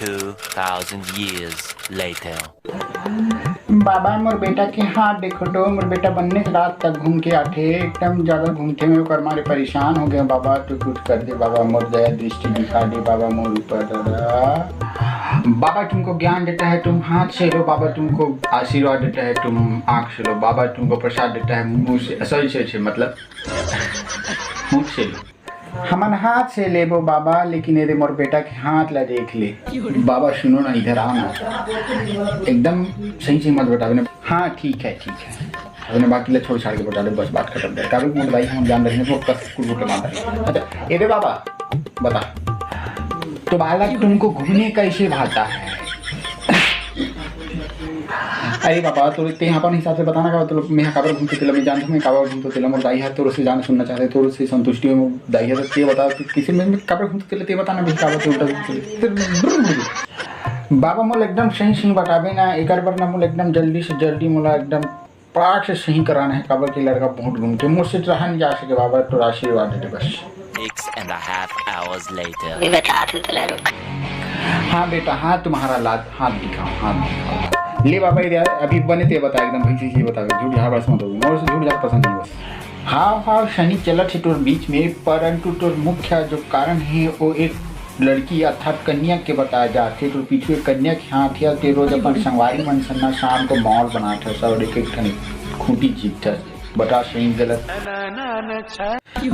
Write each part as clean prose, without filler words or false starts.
2,000 years later. बाबा मोर बेटा के हाथ देखो तो मोर बेटा बनने के रात तक घूम के आते एकदम ज्यादा घूमते में कर मारे परेशान हो गए बाबा तो कुछ कर दे बाबा मोर दया दृष्टि दिखा दे बाबा मोर ऊपर बाबा तुमको ज्ञान देता है तुम हाथ से लो बाबा तुमको आशीर्वाद देता है तुम आँख से लो बाबा तुमको प्रसाद देता है मुंह से सही से मतलब मुंह से लो हमन हाथ से ले वो बाबा लेकिन यदि मोर बेटा के हाथ ला देख ले बाबा सुनो ना इधर आओ ना एकदम सही मत बता ना हाँ ठीक है अपने बाकी ले छोड़ छाड़ के बता दे बस बात खत्म कर काबू मोर भाई हम जान रहे हैं वो कस कुछ के मार रहे अच्छा ये बाबा बता तो बालक तुमको घूमने कैसे भाता है अरे बाबा तो ते अपन हिसाब से बताना का तो मैं काबर घूमते थे मैं जानता हूं मैं काबर घूमते थे मोर दाई है तो उससे जान सुनना चाहते तो उससे संतुष्टि में दाई है तो ये बता किसी में काबर घूमते थे बताना भी काबर तो उल्टा बाबा मोल एकदम सही बताबे ना एक बार ना मोल एकदम जल्दी से जल्दी मोला एकदम पाठ से सही कराना है काबर के लड़का बहुत घूमते मुझसे रहा नहीं जा सके बाबा तो आशीर्वाद दे बस 6.5 hours later. हाँ बेटा हाँ तुम्हारा लाद हाथ दिखाओ ले बाबा यार अभी बने थे बता एकदम भैंसी से बता झूठ यहाँ बस मत हो मोर से झूठ जा पसंद नहीं बस हाँ शनि चलत है तोर बीच में परंतु तोर मुख्य जो कारण है वो एक लड़की अर्थात कन्या के बताया जाते तो पीछे कन्या के हाथ या ते रोज अपन संगवारी मन सन्ना शाम को मॉल बनाते सब एक खूंटी चीज था बता सही गलत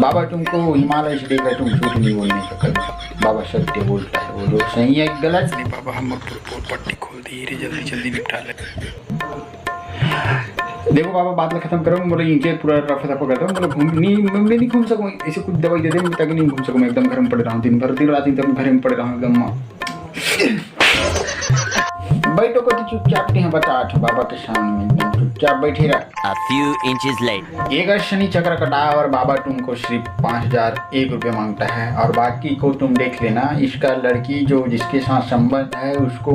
बाबा तुमको हिमालय से देखकर तुम झूठ नहीं बोलने का कभी बाबा सत्य बोलता है बोलो सही है गलत नहीं बाबा हम पट्टी खोल दी जल्दी निपटा ले देखो बाबा बात खत्म करो बोले नीचे पूरा रफा दफा करता हूँ बोले नहीं घूम सकूँ ऐसे कुछ दवाई दे दे ताकि नहीं घूम सकूँ मैं एकदम घर में पड़े रहा हूँ दिन रात एकदम घर में पड़े रहा हूँ एकदम बैठो को चुपचाप हैं बता बाबा के सामने एकदम चुपचाप बैठे रहा A few inches later. एक शनि चक्र कटा और बाबा तुमको सिर्फ 5,001 रुपये मांगता है और बाकी को तुम देख लेना इसका लड़की जो जिसके साथ संबंध है उसको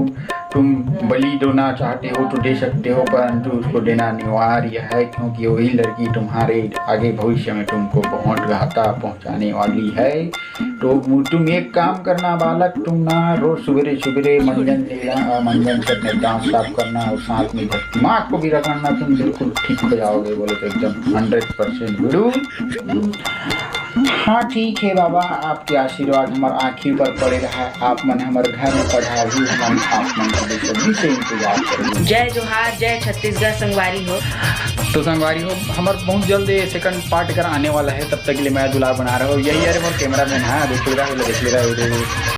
तुम बलि देना चाहते हो तो दे सकते हो परंतु उसको देना अनिवार्य है क्योंकि वही लड़की तुम्हारे आगे भविष्य में तुमको बहुत घाटा पहुंचाने वाली है तो तुम एक काम करना बालक तुम ना रोज सवेरे मंजन लेना मंजन से अपने दांत साफ करना और साथ में दिमाग को भी रखना तुम बिल्कुल ठीक हो जाओगे बोले तो एकदम 100% गुरु हाँ ठीक है बाबा आपके आशीर्वाद हमारे आँखी पर पड़े रहा आप मन हमारे घर में पढ़ा भी हम आप मन सभी से इंतजार करेंगे जय जोहार जय छत्तीसगढ़ संगवारी हो तो संगवारी हो हमारे बहुत जल्द सेकंड पार्ट कर आने वाला है तब तक के लिए मैं दुलार बना रहा हूँ यही यार मोर कैमरा मैन हाँ देख ले रहा है